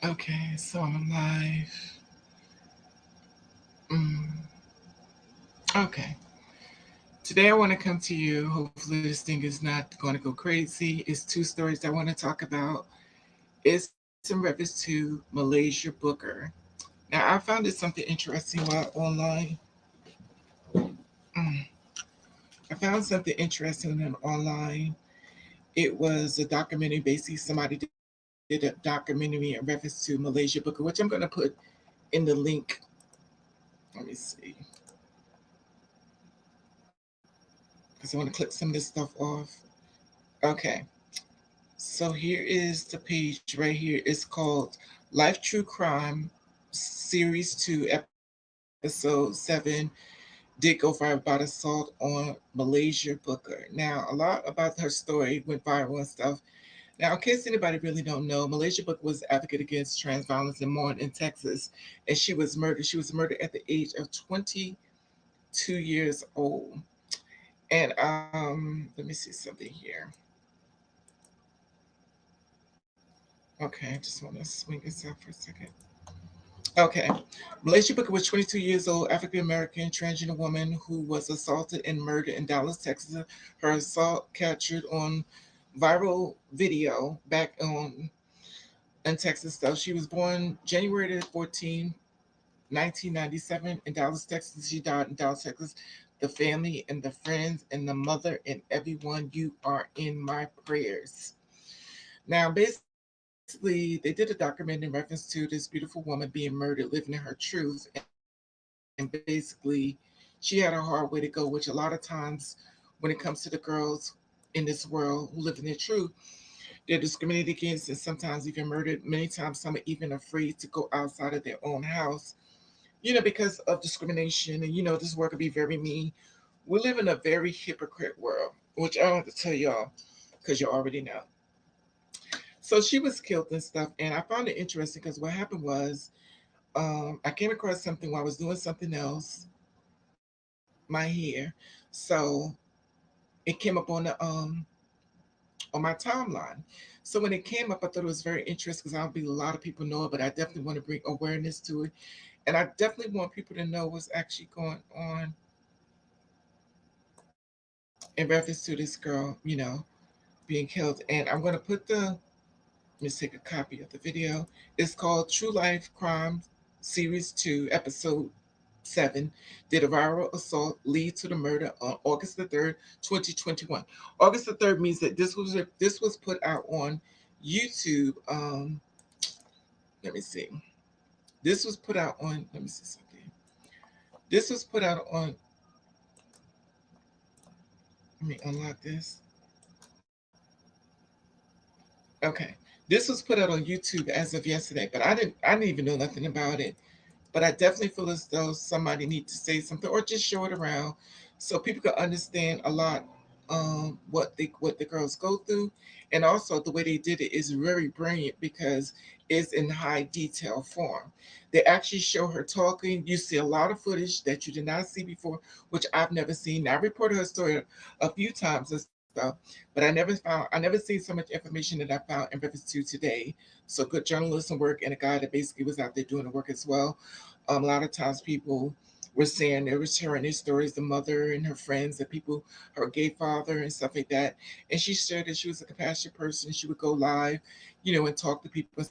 Okay, so I'm live. Mm, okay. Today I want to come to you. Hopefully, this thing is not going to go crazy. It's two stories I want to talk about. It's in reference to Malaysia Booker. Now, I found it something interesting while online. Mm, I found something interesting online. It was a documentary. Basically, somebody did a documentary in reference to Malaysia Booker, which I'm going to put in the link. Let me see, because I want to click some of this stuff off. Okay. So here is the page right here. It's called Life True Crime Series 2, Episode 7. Did go viral about assault on Malaysia Booker. Now, a lot about her story went viral and stuff. Now, in case anybody really don't know, Malaysia Booker was advocate against trans violence and more in Texas, and she was murdered. She was murdered at the age of 22 years old. And let me see something here. Okay, I just want to swing this out for a second. Okay. Muhlaysia Booker was 22 years old, African American transgender woman who was assaulted and murdered in Dallas, Texas. Her assault captured on viral video back on in Texas, though. She was born January 14, 1997 in Dallas, Texas. She died in Dallas, Texas. The family and the friends and the mother and everyone, you are in my prayers. Now, basically, they did a documentary in reference to this beautiful woman being murdered, living in her truth, and basically, she had a hard way to go, which a lot of times, when it comes to the girls in this world who live in their truth, they're discriminated against and sometimes even murdered. Many times, some are even afraid to go outside of their own house, because of discrimination. And this world can be very mean. We live in a very hypocrite world, which I don't have to tell y'all because you already know. So she was killed and stuff, and I found it interesting because what happened was, I came across something while I was doing something else, my hair. So it came up on my timeline. So when it came up, I thought it was very interesting because I don't believe a lot of people know it, but I definitely want to bring awareness to it, and I definitely want people to know what's actually going on in reference to this girl, being killed. And I'm going to put let me take a copy of the video. It's called True Life Crime Series 2, Episode 7. Did a viral assault lead to the murder on August the 3rd, 2021? August the 3rd means that this was put out on YouTube. Let me see. This was put out on, let me see something. This was put out on, let me unlock this. Okay. This was put out on YouTube as of yesterday, but I didn't even know nothing about it. But I definitely feel as though somebody needs to say something or just show it around so people can understand a lot, what the girls go through, and also the way they did it is very brilliant because it's in high detail form. They actually show her talking. You see a lot of footage that you did not see before, which I've never seen. I reported her story a few times and stuff, but I never seen so much information that I found in reference to today. So good journalism work and a guy that basically was out there doing the work as well. A lot of times people were saying they were sharing their stories, the mother and her friends, the people, her gay father and stuff like that. And she shared that she was a compassionate person. She would go live, and talk to people and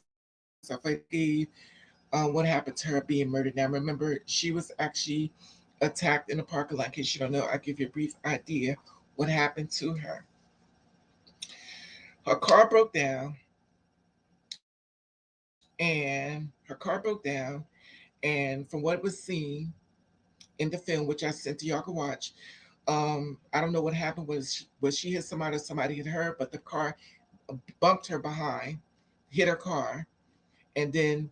stuff like that. Gave what happened to her being murdered. Now remember, she was actually attacked in the parking lot. In case you don't know, I'll give you a brief idea what happened to her. Her car broke down, and from what was seen in the film, which I sent to y'all to watch, I don't know what happened. Was she hit somebody or somebody hit her? But the car bumped her behind, hit her car, and then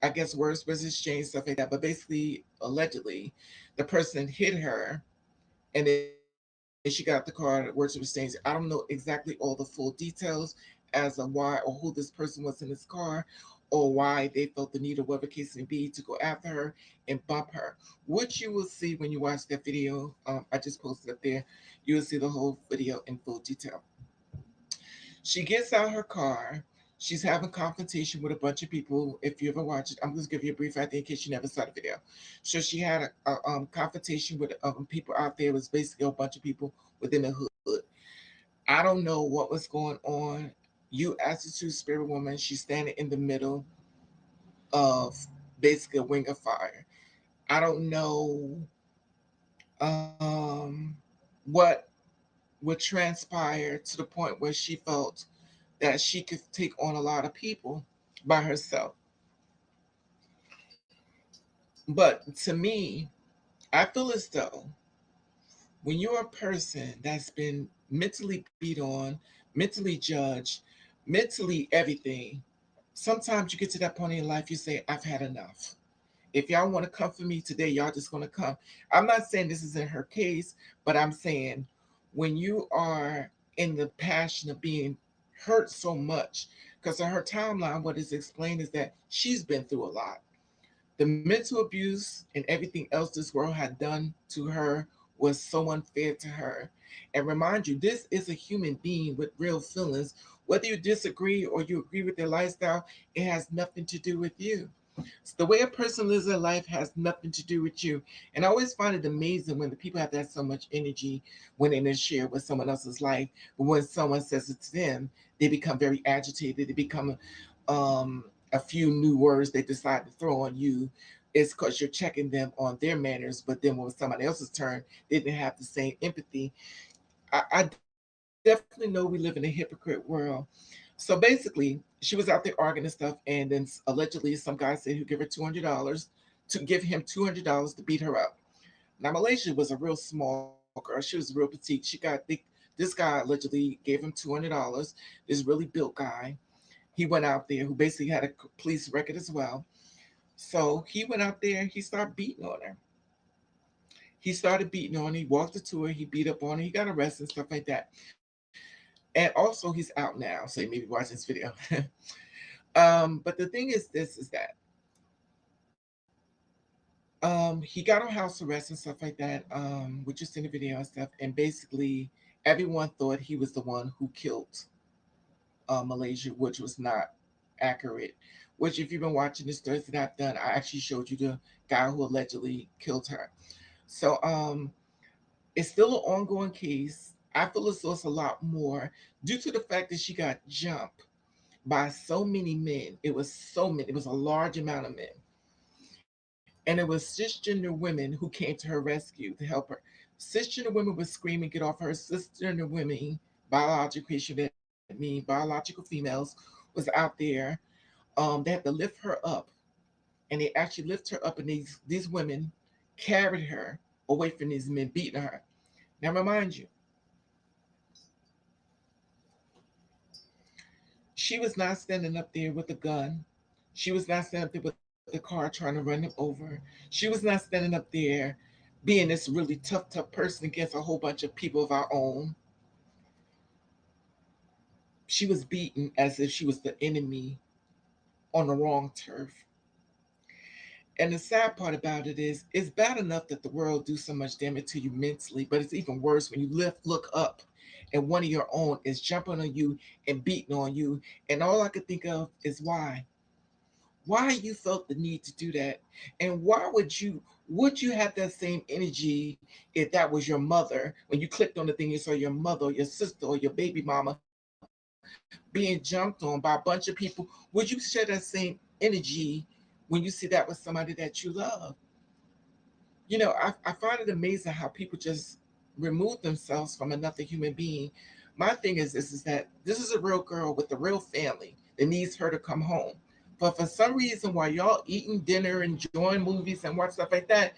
I guess words was exchanged, stuff like that. But basically, allegedly, the person hit her, and then she got the car. Words were exchanged. I don't know exactly all the full details as of why or who this person was in his car, or why they felt the need or whatever case may be to go after her and bump her. Which you will see when you watch that video. I just posted up there. You will see the whole video in full detail. She gets out her car. She's having confrontation with a bunch of people. If you ever watch it, I'm going to give you a brief idea in case you never saw the video. So she had a confrontation with people out there. It was basically a bunch of people within the hood. I don't know what was going on. You, as a true spirit woman, she's standing in the middle of basically a ring of fire. I don't know um, what would transpire to the point where she felt that she could take on a lot of people by herself. But to me, I feel as though when you're a person that's been mentally beat on, mentally judged, mentally everything, sometimes you get to that point in your life, you say, I've had enough. If y'all want to come for me today, y'all just going to come. I'm not saying this is in her case, but I'm saying when you are in the passion of being hurt so much, because in her timeline, what is explained is that she's been through a lot. The mental abuse and everything else this world had done to her was so unfair to her. And remind you, this is a human being with real feelings. Whether you disagree or you agree with their lifestyle, it has nothing to do with you. The way a person lives their life has nothing to do with you. And I always find it amazing when the people have that so much energy when they share with someone else's life. But when someone says it to them, they become very agitated. They become a few new words they decide to throw on you. It's because you're checking them on their manners. But then when somebody else's turn, they didn't have the same empathy. I definitely know we live in a hypocrite world. So basically, she was out there arguing and stuff, and then allegedly some guy said he'd give her $200 to give him $200 to beat her up. Now Malaysia was a real small girl; she was real petite. This guy allegedly gave him $200. This really built guy. He went out there who basically had a police record as well. So he went out there. He started beating on her. He started beating on her. He walked her to her. He beat up on her. He got arrested and stuff like that. And also, he's out now, so you may be watching this video. But the thing is, this is that he got on house arrest and stuff like that. We just in the video and stuff, and basically everyone thought he was the one who killed Malaysia, which was not accurate. Which, if you've been watching the stories that I've done, I actually showed you the guy who allegedly killed her. So it's still an ongoing case. I feel as though it's a lot more due to the fact that she got jumped by so many men. It was so many. It was a large amount of men. And it was cisgender women who came to her rescue to help her. Cisgender women would scream and get off her. Cisgender women, biological creation, that mean biological females, was out there. They had to lift her up, and they actually lift her up, and these women carried her away from these men beating her. Now, remind you, she was not standing up there with a gun. She was not standing up there with a car trying to run him over. She was not standing up there being this really tough person against a whole bunch of people of our own. She was beaten as if she was the enemy on the wrong turf. And the sad part about it is, it's bad enough that the world do so much damage to you mentally, but it's even worse when you look up, and one of your own is jumping on you and beating on you. And all I could think of is why you felt the need to do that, and why would you have that same energy if that was your mother? When you clicked on the thing, you saw your mother or your sister or your baby mama being jumped on by a bunch of people. Would you share that same energy when you see that with somebody that you love? I find it amazing how people just remove themselves from another human being. My thing is that this is a real girl with a real family that needs her to come home. But for some reason, while y'all eating dinner, enjoying movies, and watch stuff like that,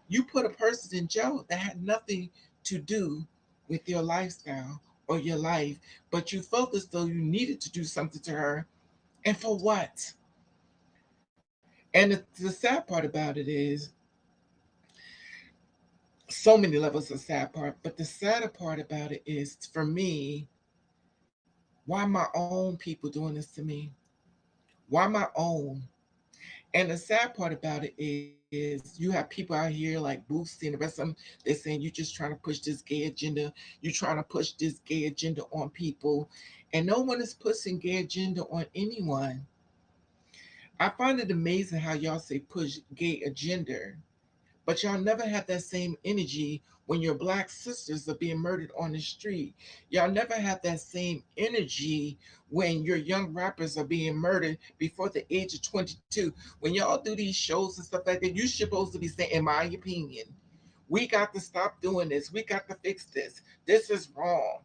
you put a person in jail that had nothing to do with your lifestyle or your life, but you felt as though you needed to do something to her. And for what? And the sad part about it is, so many levels of sad part, but the sadder part about it is, for me, why my own people doing this to me? Why my own? And the sad part about it is you have people out here like Boosie and the rest of them, they're saying you're just trying to push this gay agenda. You're trying to push this gay agenda on people. And no one is pushing gay agenda on anyone. I find it amazing how y'all say push gay agenda, but y'all never have that same energy when your black sisters are being murdered on the street. Y'all never have that same energy when your young rappers are being murdered before the age of 22. When y'all do these shows and stuff like that, you're supposed to be saying, in my opinion, we got to stop doing this. We got to fix this. This is wrong.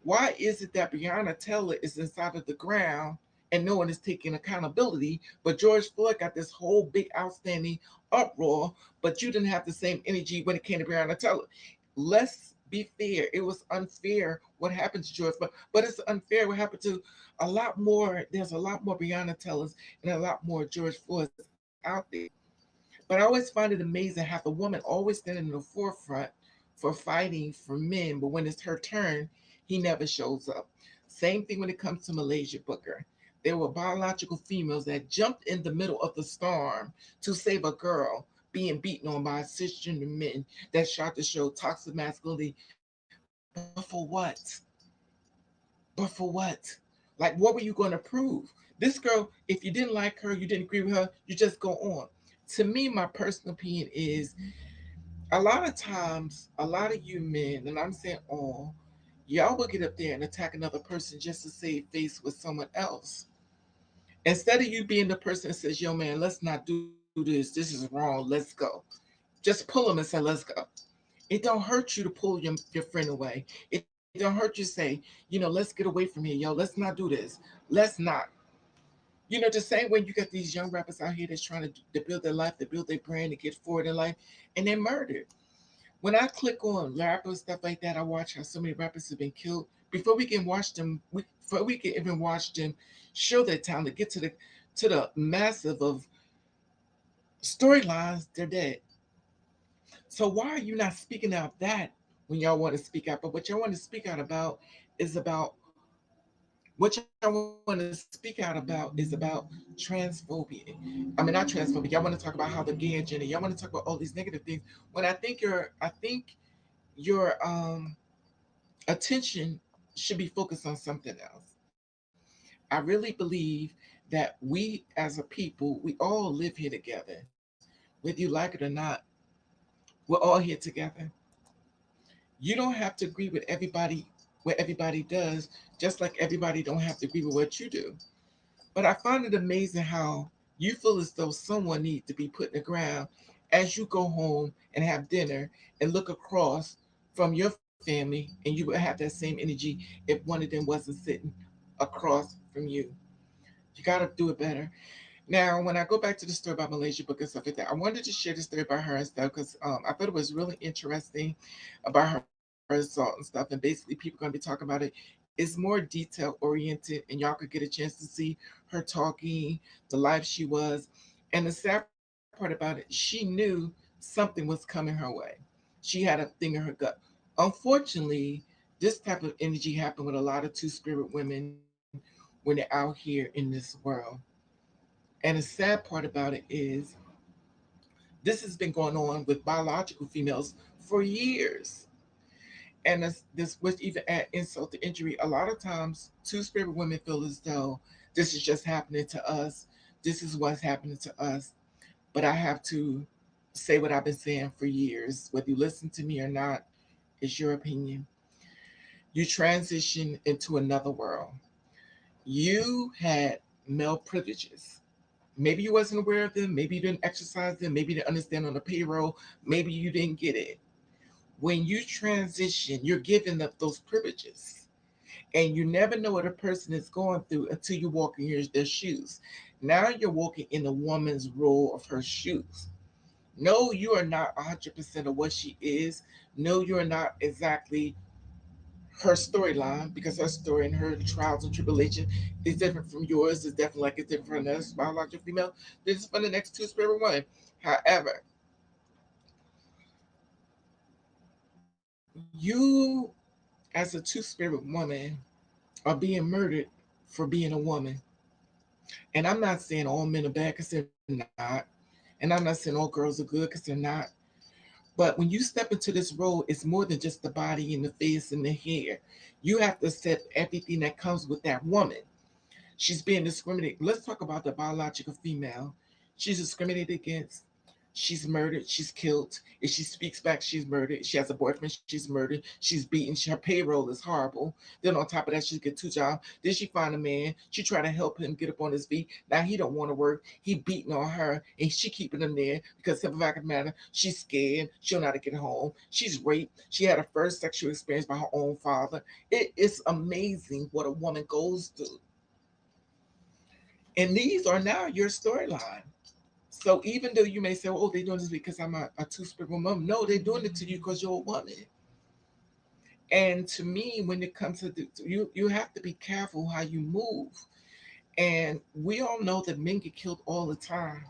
Why is it that Breonna Taylor is inside of the ground and no one is taking accountability, but George Floyd got this whole big outstanding uproar, but you didn't have the same energy when it came to Breonna Taylor? Let's be fair. It was unfair what happened to George Floyd, but it's unfair what happened to a lot more. There's a lot more Breonna Taylors and a lot more George Floyds out there. But I always find it amazing how the woman always standing in the forefront for fighting for men, but when it's her turn, he never shows up. Same thing when it comes to Malaysia Booker. There were biological females that jumped in the middle of the storm to save a girl being beaten on by cisgender men that shot to show toxic masculinity. But for what? But for what? Like, what were you going to prove? This girl, if you didn't like her, you didn't agree with her, you just go on. To me, my personal opinion is a lot of times, a lot of you men, and I'm saying all, y'all will get up there and attack another person just to save face with someone else. Instead of you being the person that says, yo, man, let's not do this. This is wrong. Let's go. Just pull them and say, let's go. It don't hurt you to pull your friend away. It don't hurt you to say, let's get away from here, yo. Let's not do this. Let's not. The same way you got these young rappers out here that's trying to build their life, to build their brand, to get forward in life, and they're murdered. When I click on rappers, stuff like that, I watch how so many rappers have been killed. Before we can watch them, before we can even watch them show their talent, get to the massive of storylines, they're dead. So why are you not speaking out that when y'all want to speak out? But what y'all want to speak out about is about what y'all want to speak out about is about transphobia. I mean, not transphobia. Y'all want to talk about how the gay agenda. Y'all want to talk about all these negative things. When I think your attention should be focused on something else. I really believe that we as a people, we all live here together, whether you like it or not. We're all here together. You don't have to agree with everybody what everybody does, just like everybody don't have to agree with what you do. But I find it amazing how you feel as though someone needs to be put in the ground as you go home and have dinner and look across from your family, and you would have that same energy if one of them wasn't sitting across from you. You got to do it better. Now, when I go back to the story about Malaysia Book and stuff like that, I wanted to share the story about her and stuff because I thought it was really interesting about her assault and stuff. And basically, people are going to be talking about it. It's more detail oriented, and y'all could get a chance to see her talking, the life she was. And the sad part about it, she knew something was coming her way. She had a thing in her gut. Unfortunately, this type of energy happened with a lot of two spirit women when they're out here in this world. And the sad part about it is this has been going on with biological females for years. And this which even add insult to injury. A lot of times, two spirit women feel as though this is just happening to us. This is what's happening to us. But I have to say what I've been saying for years. Whether you listen to me or not, is your opinion. You transition into another world. You had male privileges. Maybe you wasn't aware of them. Maybe you didn't exercise them. Maybe you didn't understand on the payroll. Maybe you didn't get it. When you transition, you're giving up those privileges. And you never know what a person is going through until you walk in their shoes. Now you're walking in a woman's role of her shoes. No, you are not 100% of what she is. No, you're not exactly her storyline because her story and her trials and tribulation is different from yours. It's definitely like it's different from the next biological female. This is for the next two spirit one. However, you as a two spirit woman are being murdered for being a woman. And I'm not saying all men are bad because they're not. And I'm not saying all girls are good because they're not. But when you step into this role, it's more than just the body and the face and the hair. You have to accept everything that comes with that woman. She's being discriminated. Let's talk about the biological female. She's discriminated against. She's murdered. She's killed. If she speaks back, she's murdered. If she has a boyfriend, she's murdered. She's beaten. Her payroll is horrible. Then on top of that, she get 2 jobs. Then she find a man. She try to help him get up on his feet. Now he don't want to work. He beating on her, and she keeping him there because simple fact of the matter, she's scared. She don't know how to get home. She's raped. She had her first sexual experience by her own father. It is amazing what a woman goes through. And these are now your storyline. So even though you may say, "Oh, they're doing this because I'm a two-spirit woman," no, they're doing it to you because you're a woman. And to me, when it comes to you have to be careful how you move. And we all know that men get killed all the time.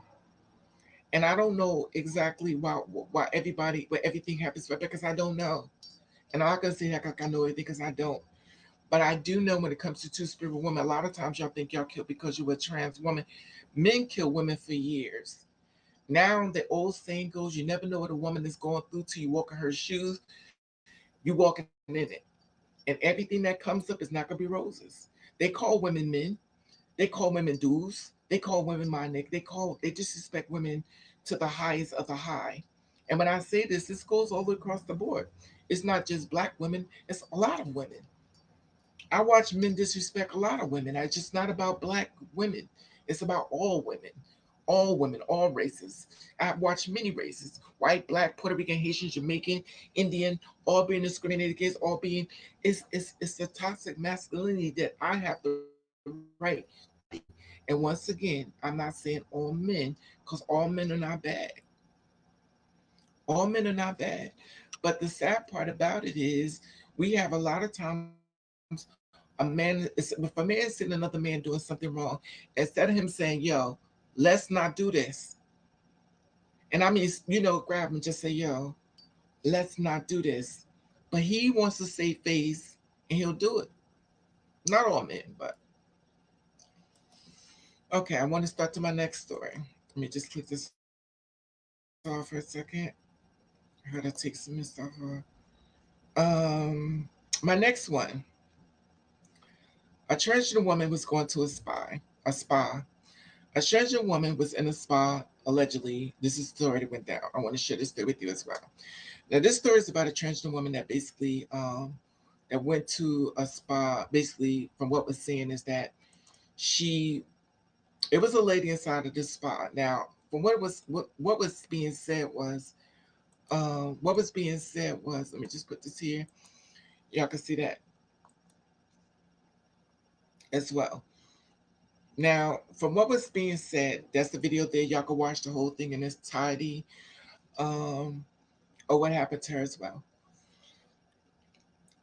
And I don't know exactly why everything happens because I don't know. And I'm not gonna say like I know everything because I don't. But I do know when it comes to two-spirit women, a lot of times y'all think y'all killed because you're a trans woman. Men kill women for years. Now the old saying goes, you never know what a woman is going through till you walk in her shoes. You walking in it. And everything that comes up is not gonna be roses. They call women men. They call women dudes. They call women my neck. They disrespect women to the highest of the high. And when I say this goes all across the board. It's not just black women, it's a lot of women. I watch men disrespect a lot of women. It's just not about black women. It's about all women, all races. I watch many races: white, black, Puerto Rican, Haitian, Jamaican, Indian, all being discriminated against, all being. It's the toxic masculinity that I have the right to fight. And once again, I'm not saying all men, because all men are not bad. All men are not bad. But the sad part about it is we have a lot of times if a man is seeing another man doing something wrong, instead of him saying, yo, let's not do this. And I mean, grab him and just say, yo, let's not do this. But he wants to save face and he'll do it. Not all men, but okay, I want to start to my next story. Let me just click this off for a second. I gotta take some of this stuff off. My next one. A transgender woman was going to a spa. A transgender woman was in a spa allegedly. This is the story that went down. I want to share this story with you as well. Now, this story is about a transgender woman that basically that went to a spa. Basically, from what was saying is that she it was a lady inside of this spa. Now, from what was being said was let me just put this here. Y'all can see that as well. Now, from what was being said, that's the video there. Y'all can watch the whole thing in its entirety. Um, or what happened to her as well.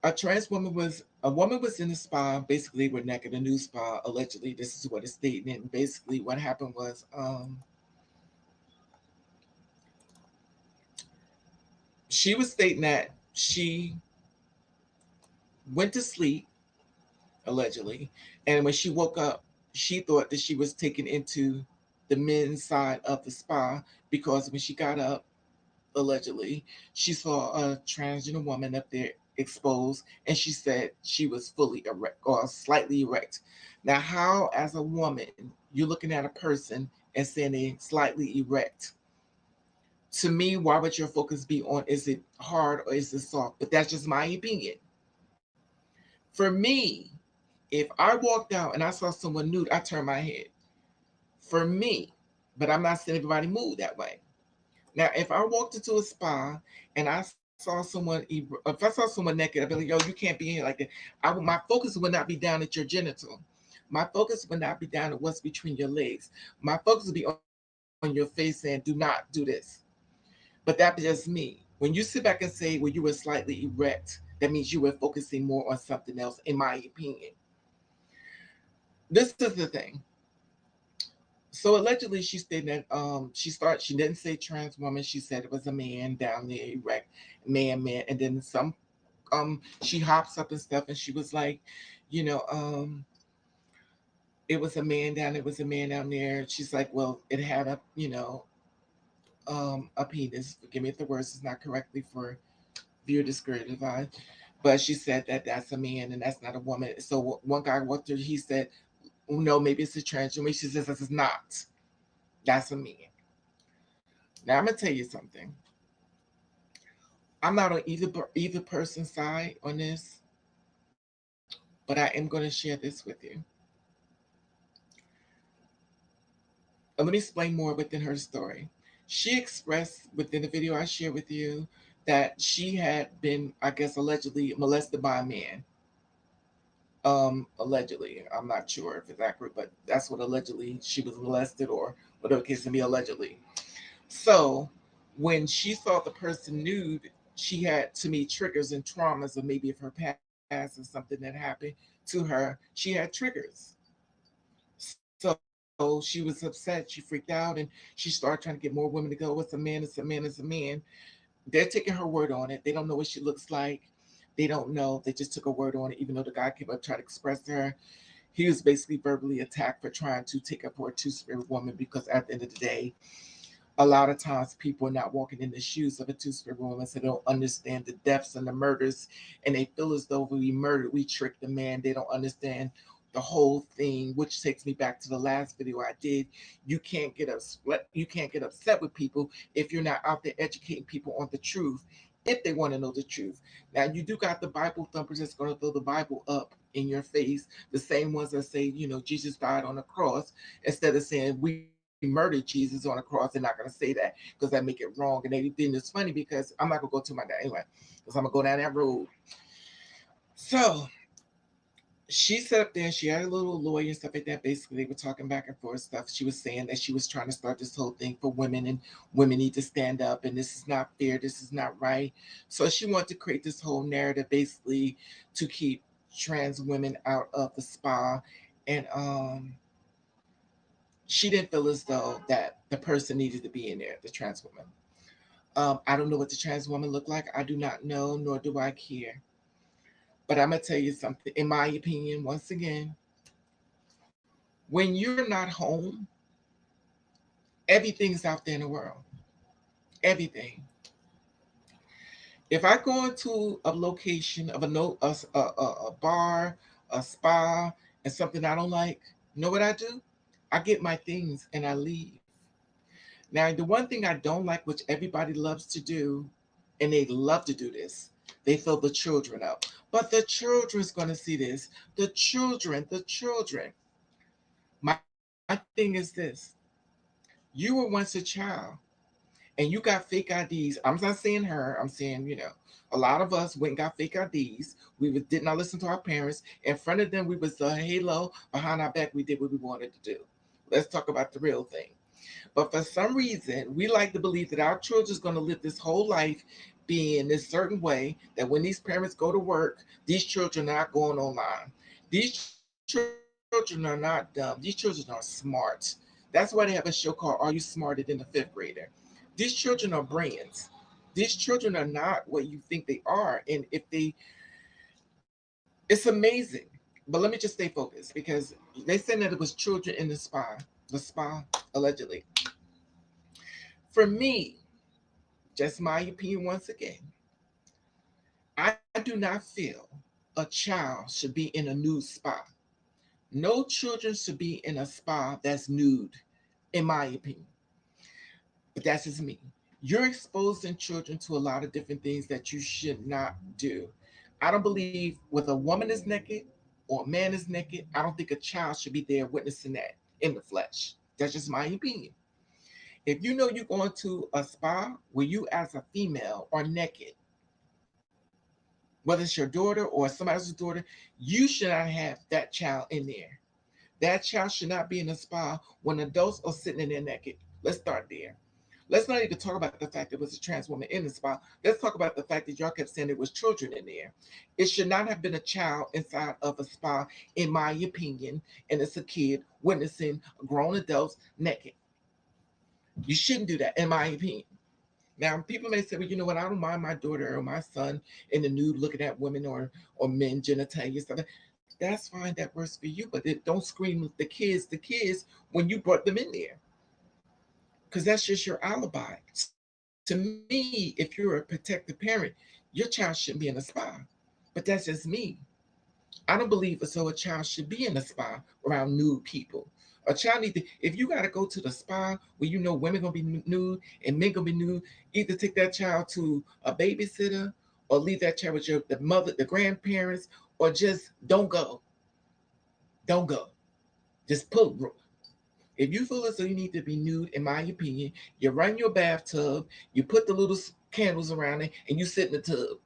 A woman was in the spa, basically with naked, a new spa, allegedly. This is what it's stating. And basically what happened was she was stating that she went to sleep, allegedly, and when she woke up, she thought that she was taken into the men's side of the spa because when she got up, allegedly, she saw a transgender woman up there exposed, and she said she was fully erect or slightly erect. Now, how, as a woman, you're looking at a person and saying they slightly erect? To me, why would your focus be on is it hard or is it soft? But that's just my opinion. For me, if I walked out and I saw someone nude, I turn my head. For me, but I'm not saying everybody move that way. Now, if I walked into a spa and I saw if I saw someone naked, I'd be like, "Yo, you can't be in here like that." My focus would not be down at your genital. My focus would not be down at what's between your legs. My focus would be on your face saying, "Do not do this." But that's just me. When you sit back and say, "Well, you were slightly erect," that means you were focusing more on something else, in my opinion. This is the thing. So allegedly, she stated that she didn't say trans woman. She said it was a man down there, erect man, and then she hops up and stuff, and she was like, you know, It was a man down. It was a man down there. She's like, well, it had a a penis. Forgive me if the words is not correctly for viewer discretive eye, but she said that that's a man and that's not a woman. So one guy walked through. He said, no, maybe it's a transgender. She says this is not. That's a man. Now I'm gonna tell you something. I'm not on either person's side on this, but I am going to share this with you. Let me explain more within her story. She expressed within the video I shared with you that she had been, I guess, allegedly molested by a man. Allegedly, I'm not sure if it's accurate, but that's what allegedly she was molested or whatever the case may be allegedly. So when she saw the person nude, she had to me triggers and traumas of maybe of her past or something that happened to her. She had triggers. So she was upset, she freaked out, and she started trying to get more women to go, it's a man, it's a man, it's a man. They're taking her word on it. They don't know what she looks like. They don't know. They just took her word on it, even though the guy came up trying to express to her. He was basically verbally attacked for trying to take up for a two-spirit woman because at the end of the day, a lot of times people are not walking in the shoes of a two-spirit woman, so they don't understand the deaths and the murders, and they feel as though we murdered, we tricked the man. They don't understand the whole thing, which takes me back to the last video I did. You can't get upset with people if you're not out there educating people on the truth, if they want to know the truth. Now you do got the Bible thumpers that's going to throw the Bible up in your face, the same ones that say, Jesus died on the cross, instead of saying we murdered Jesus on the cross. They're not going to say that because that make it wrong. And they think it's funny because I'm not going to go to my dad anyway, because I'm going to go down that road. So she sat up there, she had a little lawyer and stuff like that. Basically, they were talking back and forth stuff. She was saying that she was trying to start this whole thing for women, and women need to stand up, and this is not fair, this is not right. So she wanted to create this whole narrative basically to keep trans women out of the spa. And she didn't feel as though that the person needed to be in there, the trans woman. I don't know what the trans woman looked like. I do not know, nor do I care. But I'm gonna tell you something. In my opinion, once again, when you're not home, everything's out there in the world. Everything. If I go into a location of a bar, a spa, and something I don't like, you know what I do? I get my things and I leave. Now, the one thing I don't like, which everybody loves to do, and they love to do this, they fill the children up. But the children's going to see this. The children. My thing is this: you were once a child, and you got fake IDs. I'm not saying her. I'm saying a lot of us went and got fake IDs. Did not listen to our parents. In front of them, we was the halo. Behind our back, we did what we wanted to do. Let's talk about the real thing. But for some reason, we like to believe that our children's going to live this whole life being this certain way, that when these parents go to work, these children are not going online. These children are not dumb. These children are smart. That's why they have a show called Are You Smarter Than the Fifth Grader? These children are brains. These children are not what you think they are. And if they, it's amazing. But let me just stay focused because they said that it was children in the spa, allegedly. For me, just my opinion once again, I do not feel a child should be in a nude spa. No children should be in a spa that's nude, in my opinion. But that's just me. You're exposing children to a lot of different things that you should not do. I don't believe whether a woman is naked or a man is naked, I don't think a child should be there witnessing that in the flesh. That's just my opinion. If you know you're going to a spa where you as a female are naked, whether it's your daughter or somebody else's daughter, you should not have that child in there. That child should not be in a spa when adults are sitting in there naked. Let's start there. Let's not even talk about the fact there was a trans woman in the spa. Let's talk about the fact that y'all kept saying there was children in there. It should not have been a child inside of a spa, in my opinion, and it's a kid witnessing grown adults naked. You shouldn't do that, in my opinion. Now, people may say, well, you know what? I don't mind my daughter or my son in the nude looking at women or men genitalia stuff. That's fine, that works for you, but it don't scream with the kids when you brought them in there, because that's just your alibi. To me, if you're a protective parent, your child shouldn't be in a spa. But that's just me. I don't believe as though a child should be in a spa around nude people. A child need to, if you got to go to the spa where you know women gonna be nude and men gonna be nude, either take that child to a babysitter or leave that child with the mother, the grandparents, or just don't go. Don't go. Just pull. If you feel as though you need to be nude, in my opinion, you run your bathtub, you put the little candles around it, and you sit in the tub.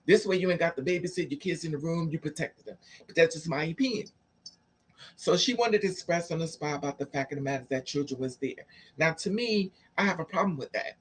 This way, you ain't got to babysit your kids in the room. You protected them. But that's just my opinion. So she wanted to express on the spot about the fact of the matter is that children was there. Now, to me, I have a problem with that.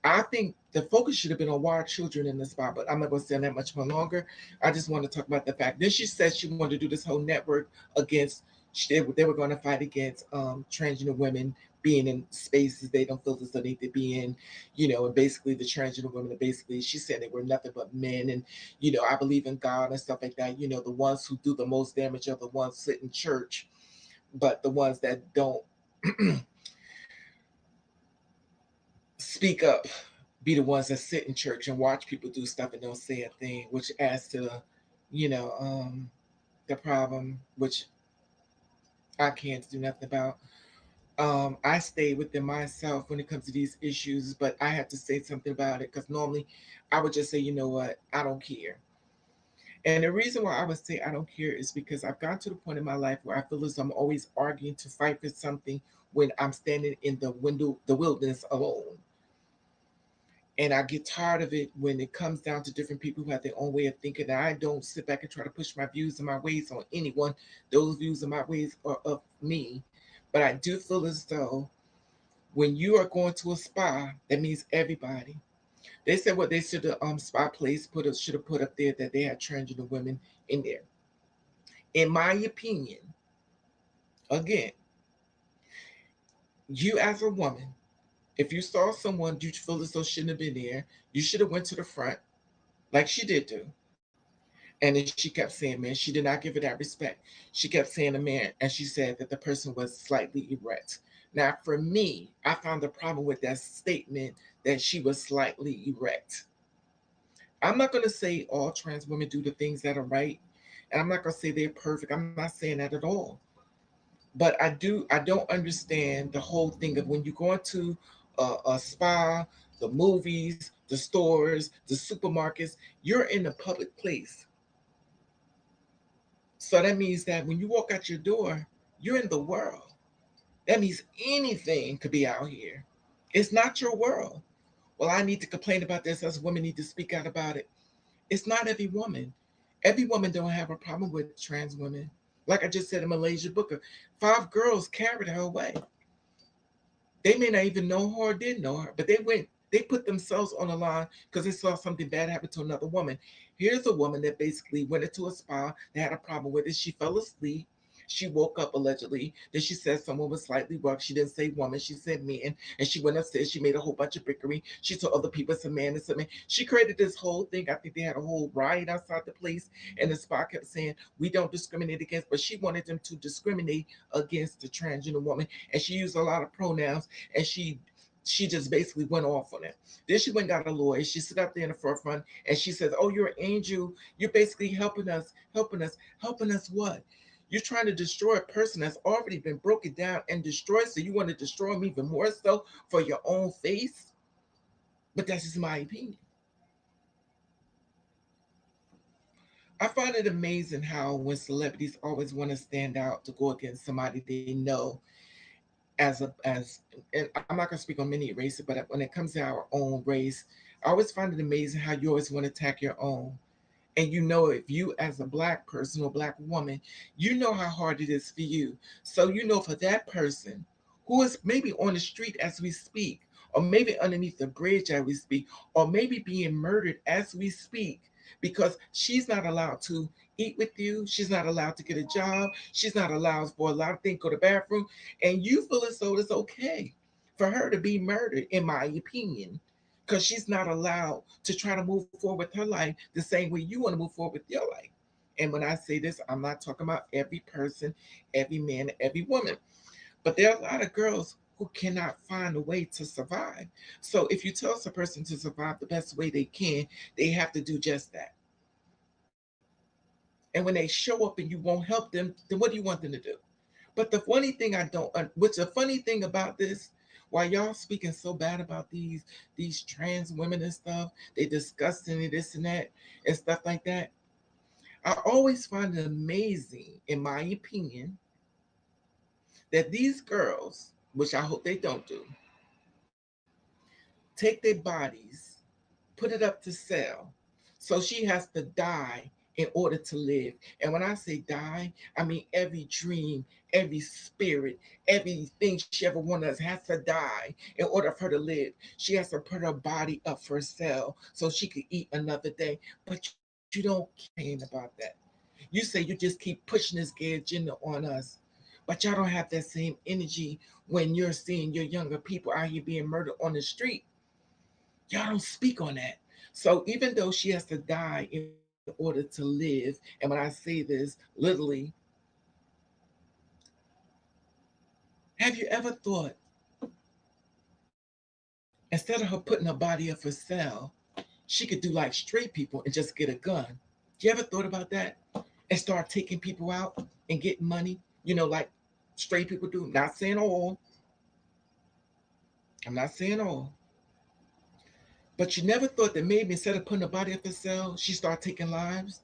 I think the focus should have been on why children in the spot, but I'm not going to stand that much more longer. I just want to talk about the fact. Then she said she wanted to do this whole network against, they were going to fight against transgender women being in spaces they don't feel as though they need to be in, and basically the transgender women are basically, she said they were nothing but men. And, I believe in God and stuff like that. The ones who do the most damage are the ones sit in church, but the ones that don't speak up be the ones that sit in church and watch people do stuff and don't say a thing, which adds to you know, the problem, which I can't do nothing about. I stay within myself when it comes to these issues, but I have to say something about it because normally I would just say, you know what, I don't care. And the reason why I would say I don't care is because I've gotten to the point in my life where I feel as I'm always arguing to fight for something when I'm standing in the wilderness alone. And I get tired of it when it comes down to different people who have their own way of thinking. And I don't sit back and try to push my views and my ways on anyone. Those views and my ways are of me. But I do feel as though when you are going to a spa, that means everybody. They said what they should have spa place should have put up there that they had transgender women in there. In my opinion, again, you as a woman, if you saw someone you feel as though shouldn't have been there, you should have went to the front like she did do. And then she kept saying, man, she did not give it that respect. She kept saying a man, and she said that the person was slightly erect. Now, for me, I found the problem with that statement that she was slightly erect. I'm not going to say all trans women do the things that are right, and I'm not going to say they're perfect. I'm not saying that at all. But I don't understand the whole thing of when you go into a spa, the movies, the stores, the supermarkets, you're in a public place. So that means that when you walk out your door, you're in the world. That means anything could be out here. It's not your world. Well, I need to complain about this. Us women need to speak out about it. It's not every woman. Every woman don't have a problem with trans women. Like I just said in Malaysia Booker, 5 girls carried her away. They may not even know her or did know her, but they put themselves on the line because they saw something bad happen to another woman. Here's a woman that basically went into a spa, they had a problem with it. She fell asleep. She woke up allegedly. Then she said someone was slightly rough. She didn't say woman, she said man. And she went upstairs. She made a whole bunch of bickering. She told other people it's a man, it's a man. She created this whole thing. I think they had a whole riot outside the place. And the spa kept saying, we don't discriminate against, but she wanted them to discriminate against the transgender woman. And she used a lot of pronouns, and she just basically went off on it. Then she went and got a lawyer. She stood up there in the forefront and she says, oh, you're an angel. You're basically helping us, helping us, helping us what? You're trying to destroy a person that's already been broken down and destroyed. So you want to destroy me even more so for your own face? But that's just my opinion. I find it amazing how when celebrities always want to stand out to go against somebody they know and I'm not gonna speak on many races, but when it comes to our own race, I always find it amazing how you always want to attack your own. And if you as a black person or black woman, you know how hard it is for you. So for that person who is maybe on the street as we speak, or maybe underneath the bridge as we speak, or maybe being murdered as we speak, because she's not allowed to eat with you, she's not allowed to get a job, she's not allowed for a lot of things, go to the bathroom, and you feel as though it's okay for her to be murdered, in my opinion, because she's not allowed to try to move forward with her life the same way you want to move forward with your life. And when I say this, I'm not talking about every person, every man, every woman. But there are a lot of girls who cannot find a way to survive. So if you tell a person to survive the best way they can, they have to do just that. And when they show up and you won't help them, then what do you want them to do? But the funny thing I don't, what's the funny thing about this, why y'all speaking so bad about these trans women and stuff, they disgusting and this and that and stuff like that. I always find it amazing, in my opinion, that these girls, which I hope they don't do, take their bodies, put it up to sell. So she has to die in order to live. And when I say die, I mean every dream, every spirit, everything she ever wanted has to die in order for her to live. She has to put her body up for sale so she could eat another day. But you don't care about that. You say you just keep pushing this gay agenda on us. But y'all don't have that same energy when you're seeing your younger people out here being murdered on the street. Y'all don't speak on that. So even though she has to die in order to live, and when I say this, literally, have you ever thought, instead of her putting her body up for sale, she could do like straight people and just get a gun? You ever thought about that? And start taking people out and getting money, like straight people do. Not saying all. I'm not saying all. But you never thought that maybe instead of putting her body up for sale, she start taking lives?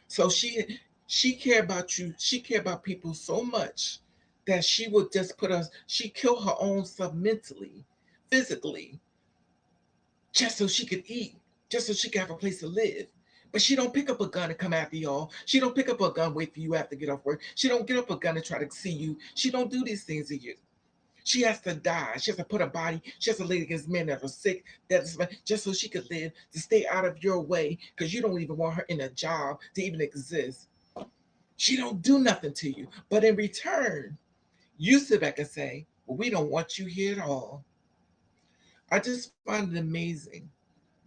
So she care about you. She care about people so much that she would just put us. She kill her own self mentally, physically, just so she could eat, just so she could have a place to live. But she don't pick up a gun and come after y'all. She don't pick up a gun, wait for you after get off work. She don't get up a gun and try to see you. She don't do these things to you. She has to die. She has to put her body. She has to lay against men that are sick, that is just so she could live, to stay out of your way, because you don't even want her in a job to even exist. She don't do nothing to you. But in return, you sit back and say, well, we don't want you here at all. I just find it amazing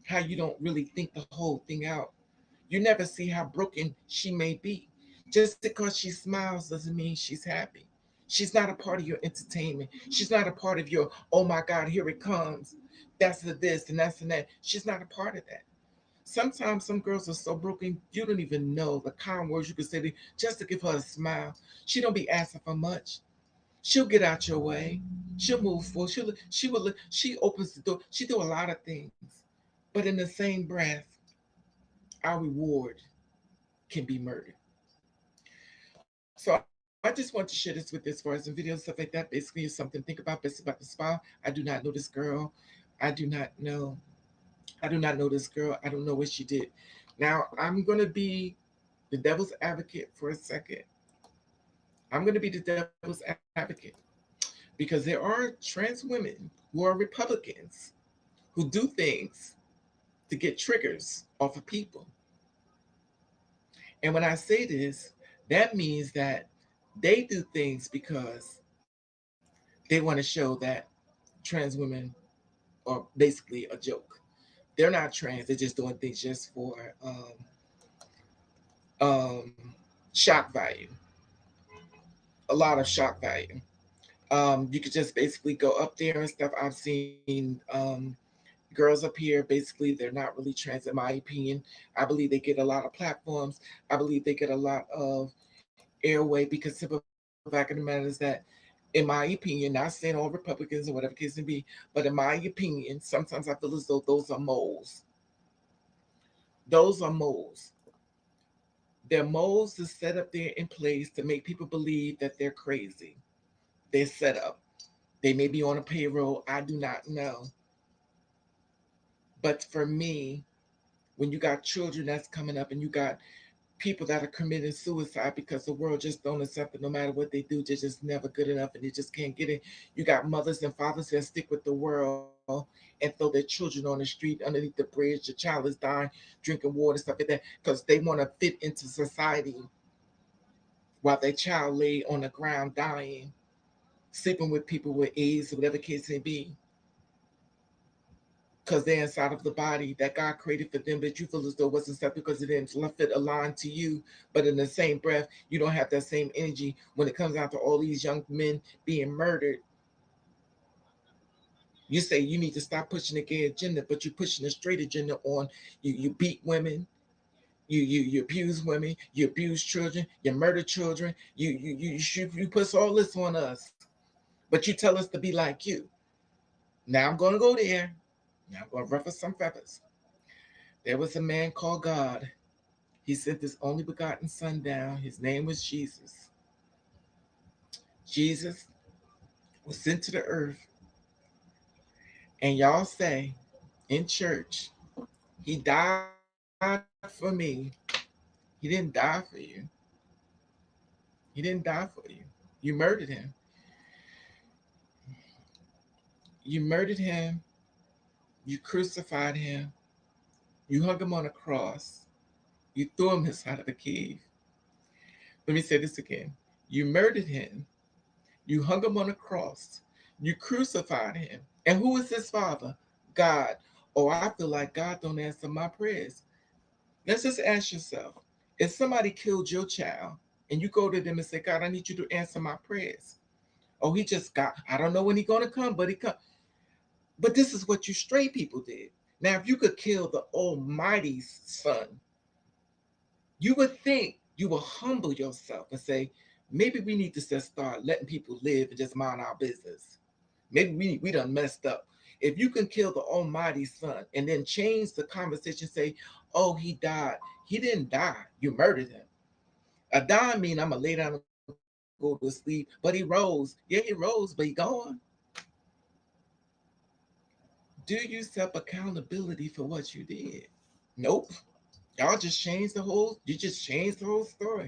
how you don't really think the whole thing out. You never see how broken she may be. Just because she smiles doesn't mean she's happy. She's not a part of your entertainment. She's not a part of your, oh my God, here it comes. That's the this and that's and that. She's not a part of that. Sometimes some girls are so broken, you don't even know the kind words you could say just to give her a smile. She don't be asking for much. She'll get out your way. She'll move forward. She opens the door. She do a lot of things. But in the same breath, our reward can be murdered. So I just want to share this with as far as the videos, stuff like that. Basically, is something to think about. Basically about the spa. I do not know this girl. I do not know. I do not know this girl. I don't know what she did. Now I'm gonna be the devil's advocate for a second. I'm gonna be the devil's advocate because there are trans women who are Republicans who do things to get triggers off of people. And when I say this, that means that they do things because they want to show that trans women are basically a joke. They're not trans; they're just doing things just for um, shock value, a lot of shock value. You could just basically go up there and stuff. I've seen girls up here, basically, they're not really trans, in my opinion. I believe they get a lot of platforms. I believe they get a lot of airway because simple fact of the matter is that, in my opinion, not saying all Republicans or whatever case may be, but in my opinion, sometimes I feel as though those are moles. Those are moles. They're moles to set up there in place to make people believe that they're crazy. They're set up. They may be on a payroll. I do not know. But for me, when you got children that's coming up and you got people that are committing suicide because the world just don't accept it no matter what they do, they're just never good enough and they just can't get it. You got mothers and fathers that stick with the world and throw their children on the street underneath the bridge. The child is dying, drinking water, stuff like that, because they want to fit into society while their child lay on the ground dying, sleeping with people with AIDS or whatever case may be. because they're inside of the body that God created for them that you feel as though wasn't set because it didn't fit aligned to you. But in the same breath, you don't have that same energy when it comes down to all these young men being murdered. You say you need to stop pushing the gay agenda, but you're pushing a straight agenda on you. You beat women, you abuse women, you abuse children, you murder children, you put all this on us, but you tell us to be like you. Now I'm going to go there. Now I'm going to ruffle some feathers. There was a man called God. He sent his only begotten son down. His name was Jesus. Jesus was sent to the earth, and y'all say in church, he died for me. He didn't die for you. He didn't die for you. You murdered him. You murdered him. You crucified him. You hung him on a cross. You threw him inside of a cave. Let me say this again. You murdered him. You hung him on a cross. You crucified him. And who is his father? God. Oh, I feel like God don't answer my prayers. Let's just ask yourself, if somebody killed your child and you go to them and say, God, I need you to answer my prayers. Oh, he just got, I don't know when he's going to come, but he come. But this is what you straight people did. Now, if you could kill the Almighty's son, you would think you will humble yourself and say, maybe we need to just start letting people live and just mind our business. Maybe we done messed up. If you can kill the Almighty Son and then change the conversation, say, oh, he died. He didn't die. You murdered him. A die mean I'm gonna lay down and go to sleep, but he rose. Yeah, he rose, but he gone. Do you self accountability for what you did? Nope. Y'all just changed the whole. You just changed the whole story.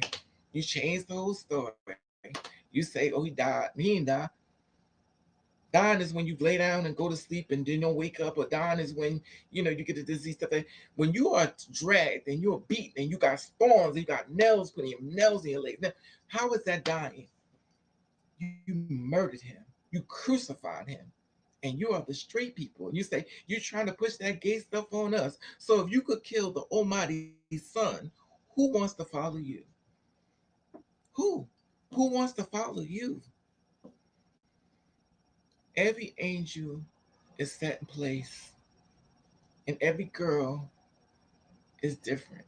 You changed the whole story. You say, "Oh, he died." He ain't die. Dying is when you lay down and go to sleep and then don't wake up. Or dying is when you get a disease stuff. When you are dragged and you're beaten and you got thorns, you got nails putting your nails in your legs. Now, how is that dying? You murdered him. You crucified him. And you are the straight people. And you say you're trying to push that gay stuff on us. So if you could kill the Almighty Son, who wants to follow you? Who? Who wants to follow you? Every angel is set in place, and every girl is different.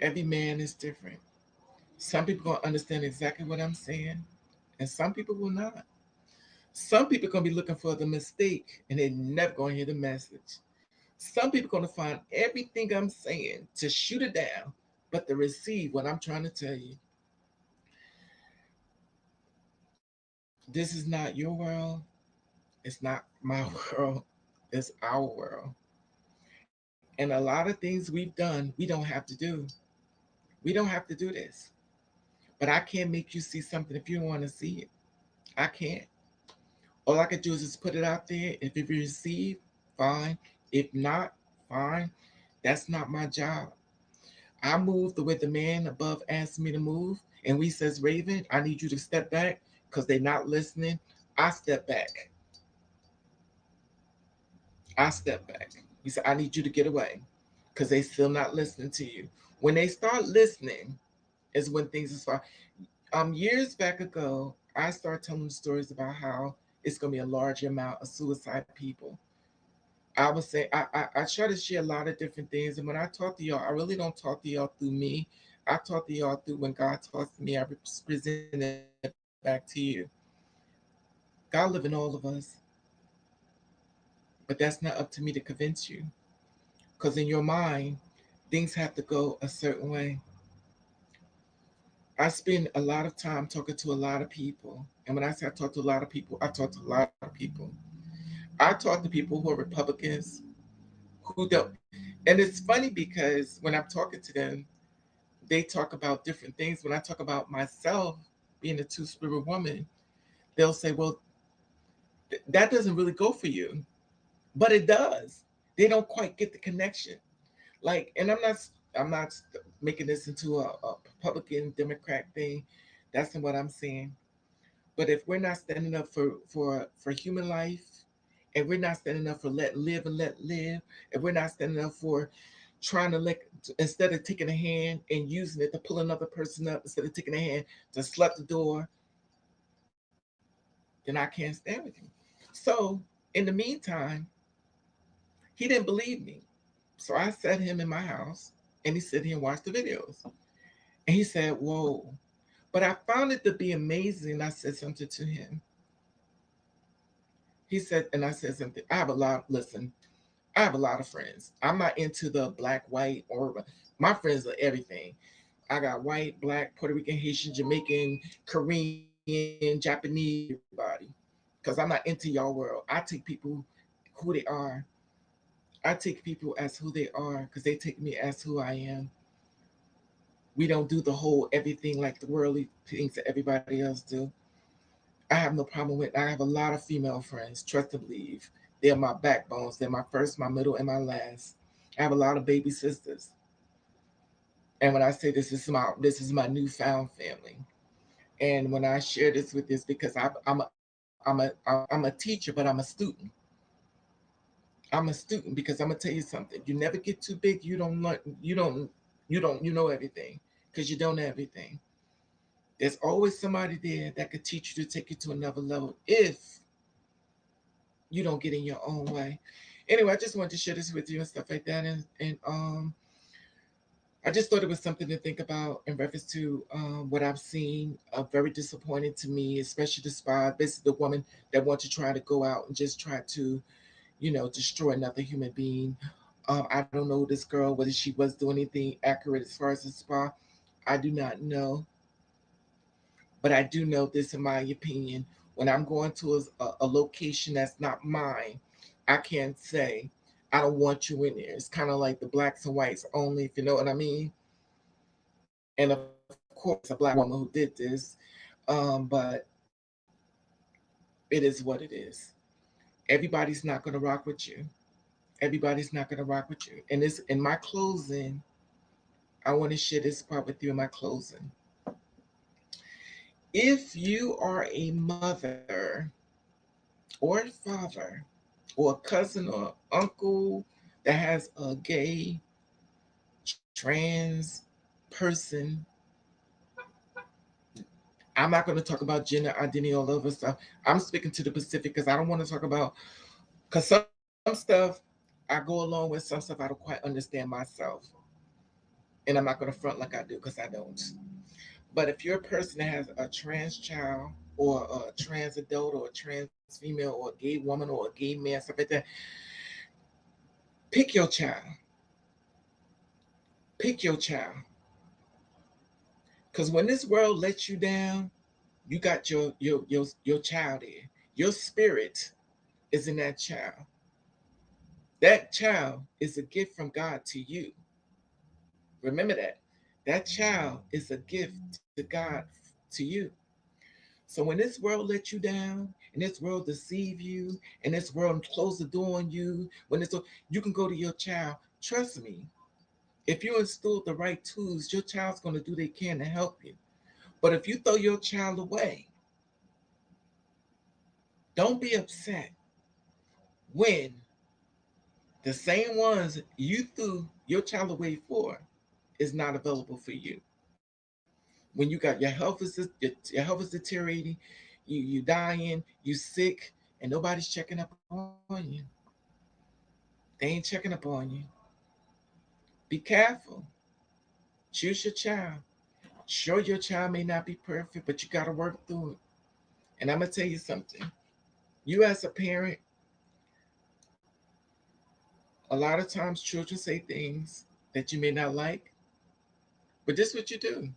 Every man is different. Some people gonna understand exactly what I'm saying, and some people will not. Some people gonna be looking for the mistake, and they're never gonna hear the message. Some people gonna find everything I'm saying to shoot it down, but to receive what I'm trying to tell you. This is not your world. It's not my world. It's our world. And a lot of things we've done, we don't have to do. We don't have to do this. But I can't make you see something if you don't want to see it. I can't. All I can do is just put it out there. If you receive, fine. If not, fine. That's not my job. I move the way the man above asked me to move. And we says, Raven, I need you to step back because they're not listening. I step back. I step back. He said, I need you to get away because they still not listening to you. When they start listening is when things is fine. Years back ago, I started telling stories about how it's gonna be a large amount of suicide people. I was saying I try to share a lot of different things, and when I talk to y'all, I really don't talk to y'all through me. I talk to y'all through when God talks to me. I present it back to you. God live in all of us, but that's not up to me to convince you, because in your mind, things have to go a certain way. I spend a lot of time talking to a lot of people. And when I say I talk to a lot of people, I talk to a lot of people. I talk to people who are Republicans who don't. And it's funny because when I'm talking to them, they talk about different things. When I talk about myself being a two-spirit woman, they'll say, well, that doesn't really go for you. But it does. They don't quite get the connection. Like, and I'm not making this into a Republican Democrat thing. That's not what I'm saying. But if we're not standing up for human life If we're not standing up for let live, if we're not standing up for trying to let, instead of taking a hand and using it to pull another person up, instead of taking a hand to slap the door, then I can't stand with you. So in the meantime, he didn't believe me. So I sat him in my house and he sat here and watched the videos. And he said, whoa. But I found it to be amazing. I said something to him. He said, and I said something. I have a lot, listen, I have a lot of friends. I'm not into the black, white, or my friends are everything. I got white, black, Puerto Rican, Haitian, Jamaican, Korean, Japanese, everybody. Because I'm not into y'all world. I take people who they are. I take people as who they are because they take me as who I am. We don't do the whole everything like the worldly things that everybody else do. I have no problem with. I have a lot of female friends. Trust and believe. They're my backbones. They're my first, my middle, and my last. I have a lot of baby sisters. And when I say this is my newfound family. And when I share this with this, because I'm a teacher, but I'm a student. I'm a student because I'm gonna tell you something. You never get too big. You don't learn. You know everything because you don't know everything. There's always somebody there that could teach you to take you to another level if you don't get in your own way. Anyway, I just wanted to share this with you and stuff like that, and I just thought it was something to think about in reference to what I've seen. Very disappointing to me, especially the spy, basically the woman that wants to try to go out and just try to, destroy another human being. I don't know this girl whether she was doing anything accurate as far as a spa. I do not know, but I do know this in my opinion. When I'm going to a location that's not mine, I can't say I don't want you in there. It's kind of like the blacks and whites only, if you know what I mean. And of course, a black woman who did this, but it is what it is. Everybody's not going to rock with you. Everybody's not going to rock with you. And this, in my closing, I want to share this part with you in my closing. If you are a mother or a father or a cousin or uncle that has a gay, trans person, I'm not going to talk about gender identity, all over stuff. I'm speaking to the Pacific because I don't want to talk about, because some stuff I go along with, some stuff I don't quite understand myself. And I'm not going to front like I do because I don't. But if you're a person that has a trans child or a trans adult or a trans female or a gay woman or a gay man, stuff like that, pick your child. Pick your child. Because when this world lets you down, you got your child there. Your spirit is in that child. That child is a gift from God to you. Remember that. That child is a gift to God to you. So when this world let you down, and this world deceive you, and this world close the door on you, you can go to your child. Trust me, if you instill the right tools, your child's going to do what they can to help you. But if you throw your child away, don't be upset when the same ones you threw your child away for is not available for you. When you got your health is deteriorating, you dying, you sick, and nobody's checking up on you. They ain't checking up on you. Be careful. Choose your child. Sure, your child may not be perfect, but you got to work through it. And I'm gonna tell you something. You as a parent, a lot of times children say things that you may not like, but this is what you do.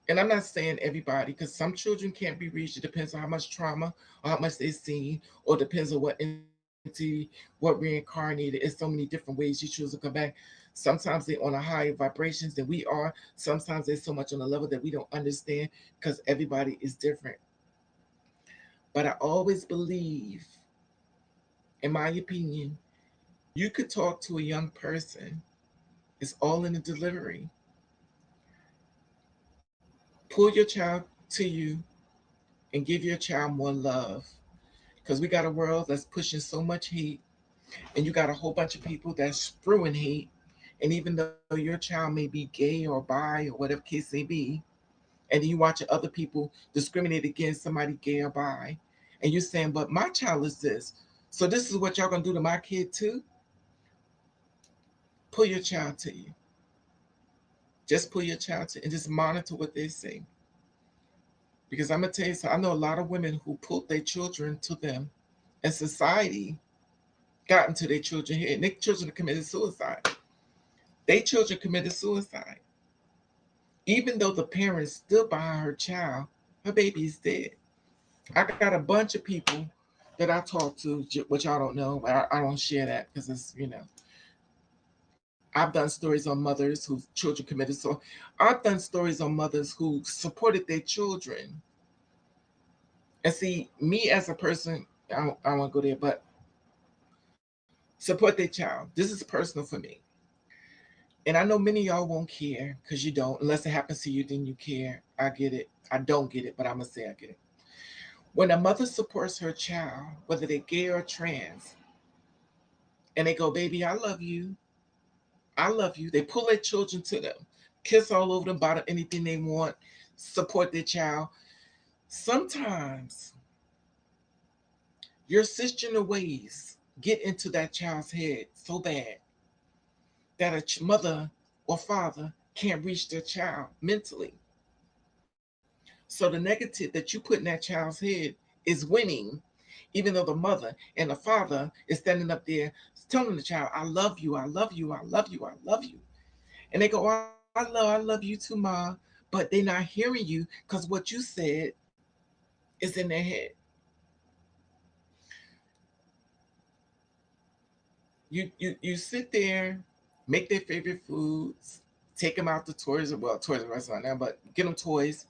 And I'm not saying everybody, because some children can't be reached. It depends on how much trauma or how much they've seen, or depends on what entity, what reincarnated. It's so many different ways you choose to come back. Sometimes they're on a higher vibrations than we are. Sometimes they're so much on a level that we don't understand because everybody is different. But I always believe, in my opinion, you could talk to a young person. It's all in the delivery. Pull your child to you and give your child more love. because we got a world that's pushing so much hate, and you got a whole bunch of people that's spewing hate. And even though your child may be gay or bi or whatever case may be, and then you watching other people discriminate against somebody gay or bi, and you're saying, but my child is this. So this is what y'all gonna do to my kid too? Pull your child to you. Just pull your child to and just monitor what they say. Because I'm gonna tell you something, I know a lot of women who pulled their children to them, and society got into their children here, and their children committed suicide. Their children committed suicide. Even though the parents stood by her child, her baby is dead. I got a bunch of people that I talk to, which y'all don't know, but I don't share that because it's. I've done stories on mothers whose children committed so. I've done stories on mothers who supported their children. And see, me as a person, I don't want to go there, but support their child. This is personal for me. And I know many of y'all won't care because you don't. Unless it happens to you, then you care. I get it. I don't get it, but I'm going to say I get it. When a mother supports her child, whether they're gay or trans, and they go, baby, I love you. I love you. They pull their children to them, kiss all over them, buy them anything they want, support their child. Sometimes your cisgender ways get into that child's head so bad that a mother or father can't reach their child mentally. So the negative that you put in that child's head is winning, even though the mother and the father is standing up there telling the child, I love you, I love you, I love you, I love you. And they go, I love you too, Ma. But they're not hearing you because what you said is in their head. You sit there, make their favorite foods, take them out to Toys R Us right now, but get them toys.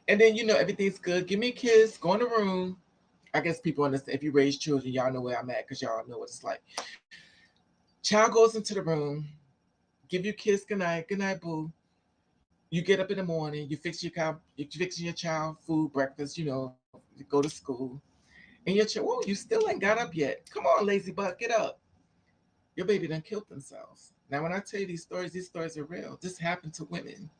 And then everything's good. Give me a kiss, go in the room. I guess people understand if you raise children, y'all know where I'm at because y'all know what it's like. Child goes into the room, give you a kiss, good night, boo. You get up in the morning, you fixing your child food, breakfast, you go to school, and your child, whoa, you still ain't got up yet. Come on, lazy butt, get up. Your baby done killed themselves. Now, when I tell you these stories are real. This happened to women.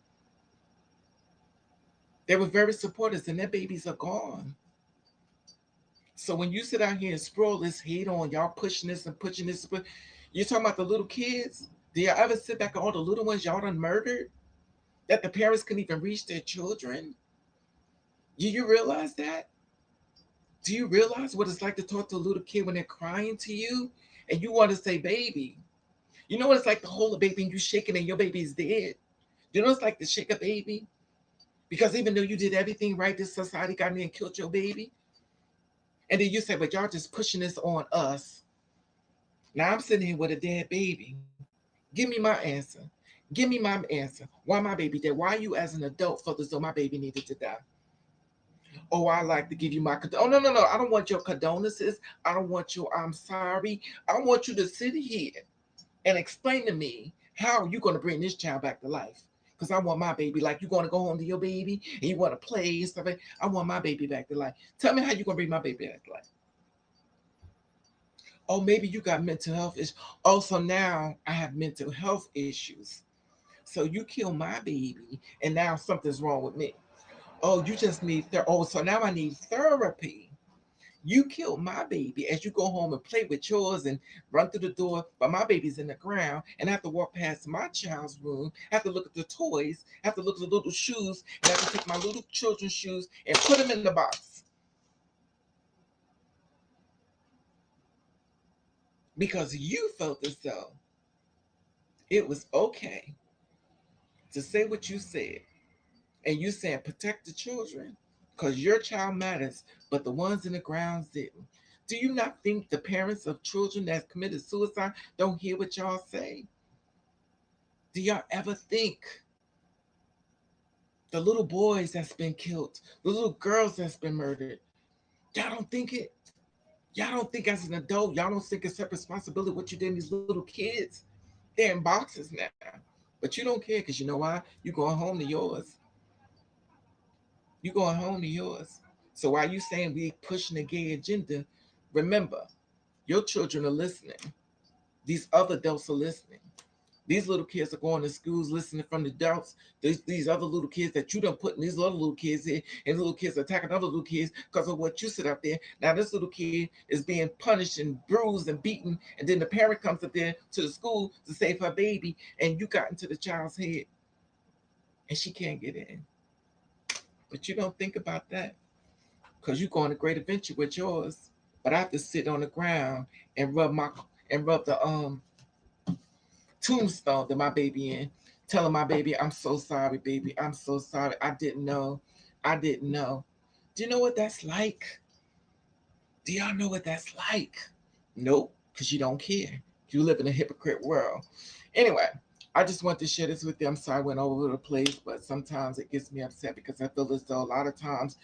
They were very supportive, and their babies are gone. So when you sit out here and sprawl this hate on y'all pushing this and pushing this, you're talking about the little kids. Do y'all ever sit back on all the little ones y'all done murdered? That the parents couldn't even reach their children? Do you realize that? Do you realize what it's like to talk to a little kid when they're crying to you and you want to say baby? You know what it's like to hold a baby and you shaking and your baby's dead? You know what it's like to shake a baby? Because even though you did everything right, this society got in there and killed your baby. And then you say, but y'all just pushing this on us. Now I'm sitting here with a dead baby. Give me my answer. Give me my answer. Why my baby dead? Why you as an adult felt as though my baby needed to die? Oh, I like to give you my oh no. I don't want your condolences. I don't want your I'm sorry. I want you to sit here and explain to me how you gonna bring this child back to life. Because I want my baby, like you gonna go home to your baby and you wanna play and stuff. I want my baby back to life. Tell me how you gonna bring my baby back to life. Oh, maybe you got mental health issues. Also, now I have mental health issues. So you kill my baby, and now something's wrong with me. Oh, you just need oh, so now I need therapy. You killed my baby as you go home and play with yours and run through the door, but my baby's in the ground, and I have to walk past my child's room. I have to look at the toys. I have to look at the little shoes, and I have to take my little children's shoes and put them in the box because you felt as though it was okay to say what you said, and you saying protect the children because your child matters, but the ones in the grounds didn't. Do you not think the parents of children that committed suicide don't hear what y'all say? Do y'all ever think the little boys that's been killed, the little girls that's been murdered, y'all don't think it? Y'all don't think as an adult, y'all don't think it's a responsibility what you did in these little kids? They're in boxes now. But you don't care because you know why? You going home to yours. You going home to yours. So while you saying we pushing the gay agenda, Remember, your children are listening. These other adults are listening. These little kids are going to schools listening from the adults. These other little kids that you done put in these other little kids in, and little kids attacking other little kids because of what you sit up there. Now this little kid is being punished and bruised and beaten, and then the parent comes up there to the school to save her baby, and you got into the child's head, and she can't get in. But you don't think about that because you're going a great adventure with yours. But I have to sit on the ground and rub the tombstone that my baby in, telling my baby, I'm so sorry, baby. I'm so sorry. I didn't know. I didn't know. Do you know what that's like? Do y'all know what that's like? Nope, because you don't care. You live in a hypocrite world. Anyway, I just want to share this with you. I'm sorry I went all over the place, but sometimes it gets me upset because I feel as though a lot of times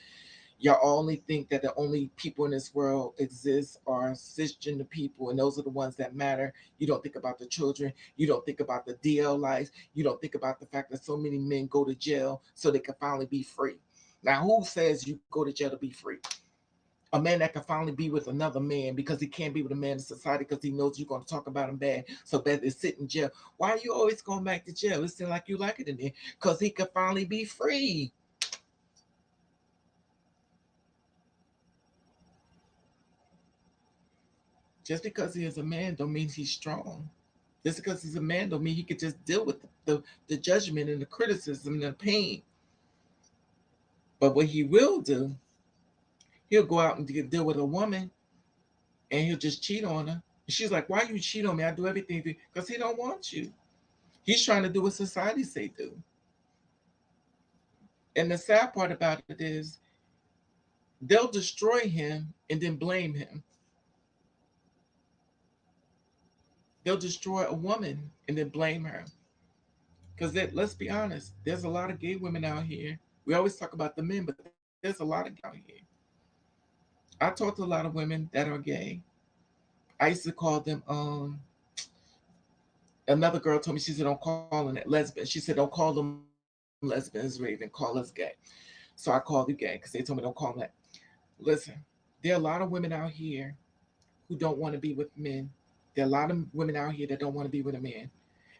y'all only think that the only people in this world exist are cisgender people, and those are the ones that matter. You don't think about the children. You don't think about the DL lives. You don't think about the fact that so many men go to jail so they can finally be free. Now, who says you go to jail to be free? A man that can finally be with another man because he can't be with a man in society because he knows you're going to talk about him bad. So bad they sit in jail. Why are you always going back to jail? It seems like you like it in there because he can finally be free. Just because he is a man don't mean he's strong. Just because he's a man don't mean he could just deal with the judgment and the criticism and the pain. But what he will do, he'll go out and deal with a woman and he'll just cheat on her. And she's like, why you cheat on me? I do everything because he don't want you. He's trying to do what society say do. And the sad part about it is they'll destroy him and then blame him. They'll destroy a woman and then blame her. Because let's be honest, there's a lot of gay women out here. We always talk about the men, but there's a lot of gay out here. I talk to a lot of women that are gay. I used to call them. Another girl told me, she said, "Don't call them that lesbian." She said, "Don't call them lesbians, Raven. Call us gay." So I called you gay because they told me don't call them that. Listen, there are a lot of women out here who don't want to be with men. There are a lot of women out here that don't want to be with a man.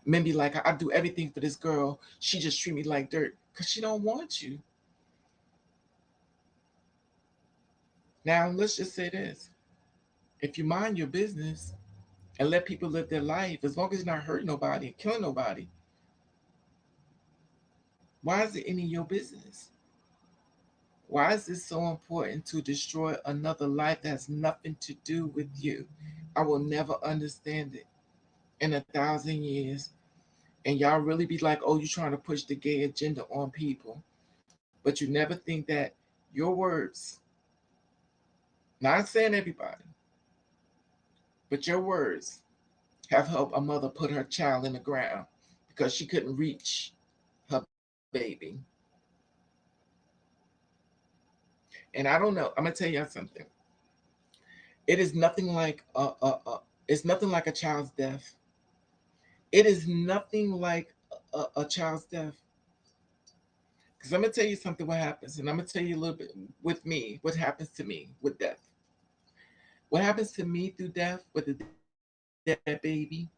Men be like, I do everything for this girl. She just treat me like dirt because she don't want you. Now, let's just say this. If you mind your business and let people live their life, as long as you're not hurting nobody and killing nobody, why is it any of your business? Why is it so important to destroy another life that has nothing to do with you? I will never understand it in 1,000 years. And y'all really be like, oh, you're trying to push the gay agenda on people. But you never think that your words, not saying everybody, but your words have helped a mother put her child in the ground because she couldn't reach her baby. And I don't know. I'm gonna tell y'all something. It is nothing like it's nothing like a child's death. It is nothing like a child's death. Because I'm gonna tell you something what happens, and I'm gonna tell you a little bit with me what happens to me with death. What happens to me through death with a dead baby?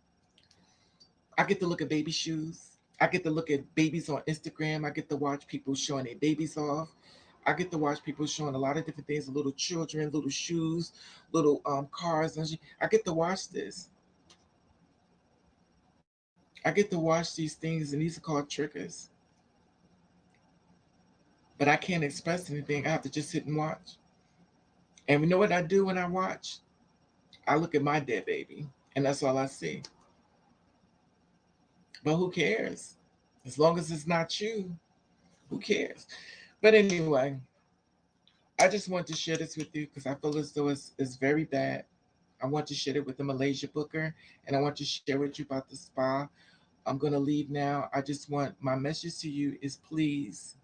I get to look at baby shoes. I get to look at babies on Instagram. I get to watch people showing their babies off. I get to watch people showing a lot of different things, little children, little shoes, little cars. And I get to watch this. I get to watch these things, and these are called triggers. But I can't express anything. I have to just sit and watch. And you know what I do when I watch? I look at my dead baby, and that's all I see. But who cares? As long as it's not you, who cares? But anyway, I just want to share this with you because I feel as though it's very bad. I want to share it with the Malaysia Booker, and I want to share with you about the spa. I'm going to leave now. I just want my message to you is please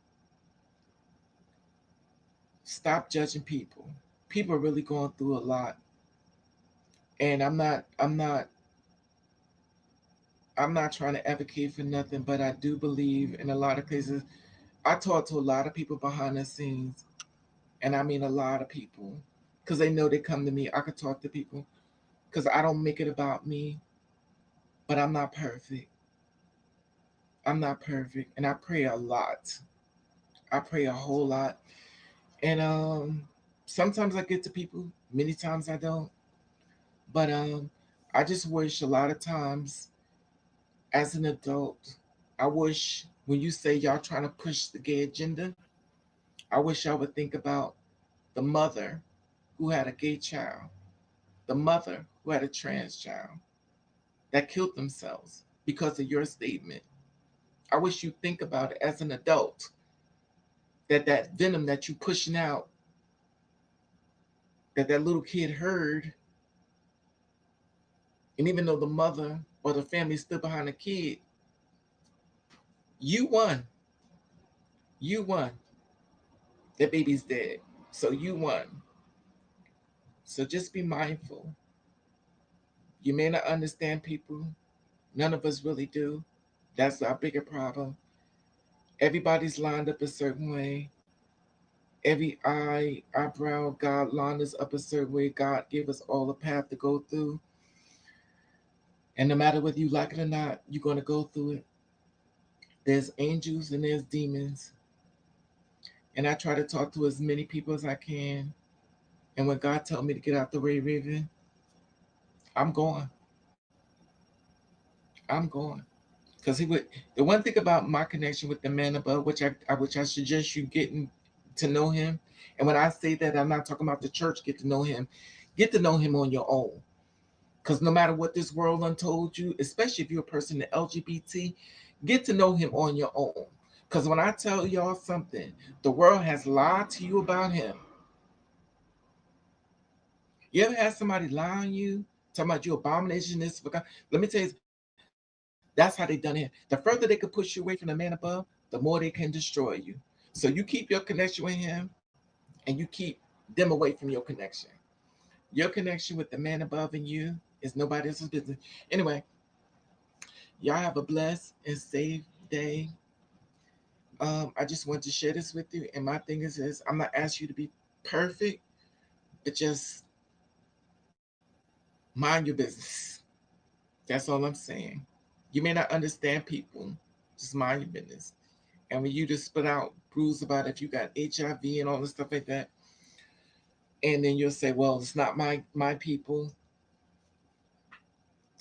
stop judging people. People are really going through a lot. And I'm not trying to advocate for nothing, but I do believe in a lot of cases. I talk to a lot of people behind the scenes, and I mean a lot of people. because they know they come to me. I could talk to people because I don't make it about me, but I'm not perfect. I'm not perfect, and I pray a lot. I pray a whole lot, and sometimes I get to people, many times I don't. But I just wish a lot of times as an adult, I wish when you say y'all trying to push the gay agenda, I wish y'all would think about the mother who had a gay child, the mother who had a trans child that killed themselves because of your statement. I wish you think about it as an adult that that venom that you pushing out, that that little kid heard, and even though the mother or the family stood behind the kid, you won. You won. That baby's dead. So you won. So just be mindful. You may not understand people. None of us really do. That's our bigger problem. Everybody's lined up a certain way. Every eyebrow, God lined us up a certain way. God gave us all a path to go through. And no matter whether you like it or not, you're going to go through it. There's angels and there's demons. And I try to talk to as many people as I can. And when God told me to get out the way, Raven, I'm going. I'm going. Because he would. The one thing about my connection with the man above, which I suggest you getting to know him. And when I say that, I'm not talking about the church. Get to know him. Get to know him on your own. Because no matter what this world untold you, especially if you're a person in LGBT, get to know him on your own. Because when I tell y'all something, the world has lied to you about him. You ever had somebody lie on you, talking about you abomination, this, let me tell you, that's how they done it. The further they could push you away from the man above, the more they can destroy you. So you keep your connection with him, and you keep them away from your connection. Your connection with the man above and you is nobody else's business. Anyway, y'all have a blessed and safe day. I just want to share this with you. And my thing is I'm not asking you to be perfect, but just mind your business. That's all I'm saying. You may not understand people, just mind your business. And when you just spit out bruise about if you got HIV and all this stuff like that, and then you'll say, "Well, it's not my people."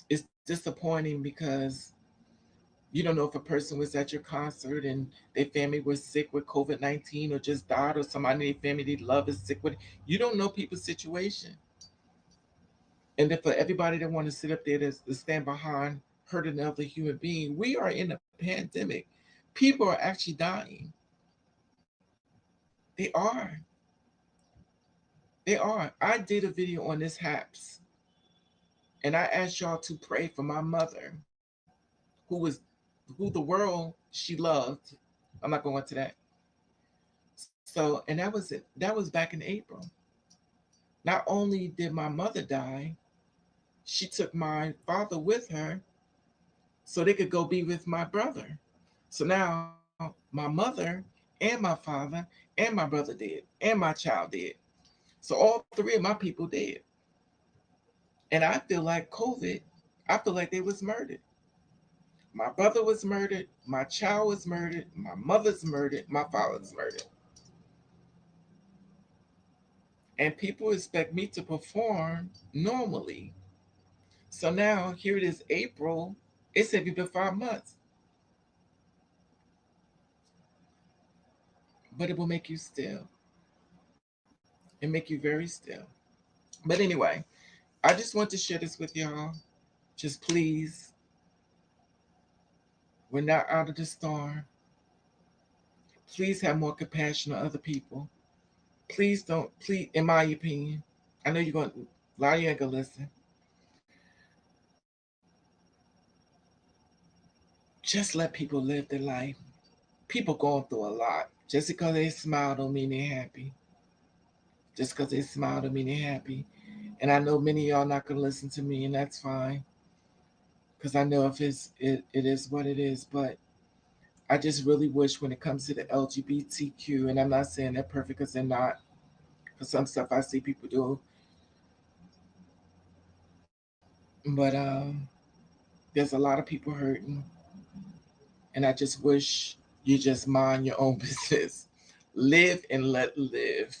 It's disappointing because you don't know if a person was at your concert and their family was sick with COVID-19 or just died, or somebody in their family they love is sick with it. You don't know people's situation. And then for everybody that want to sit up there to stand behind hurting another human being, we are in a pandemic. People are actually dying. They are. They are. I did a video on this HAPS, and I asked y'all to pray for my mother, who was who the world she loved. I'm not going into that. So, and that was it. That was back in April. Not only did my mother die, she took my father with her so they could go be with my brother. So now my mother and my father and my brother dead and my child dead. So all three of my people dead. And I feel like COVID, I feel like they was murdered. My brother was murdered, my child was murdered, my mother's murdered, my father's murdered. And people expect me to perform normally. So now here it is April. It's been 5 months, but it will make you still. It make you very still. But anyway, I just want to share this with y'all. Just please, we're not out of the storm. Please have more compassion on other people. Please don't, please, in my opinion, I know you're going to, a lot of you ain't going to listen. Just let people live their life. People going through a lot. Just because they smile don't mean they're happy. Just because they smile don't mean they're happy. And I know many of y'all not going to listen to me, and that's fine. Because I know if it is what it is. But I just really wish when it comes to the LGBTQ, and I'm not saying they're perfect because they're not, for some stuff I see people do. But there's a lot of people hurting, and I just wish you just mind your own business. Live and let live.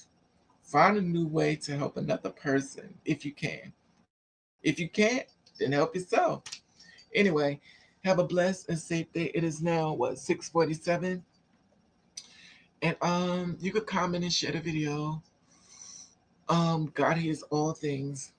Find a new way to help another person if you can. If you can't, then help yourself. Anyway, have a blessed and safe day. It is now what, 6:47, and you could comment and share the video. God hears all things.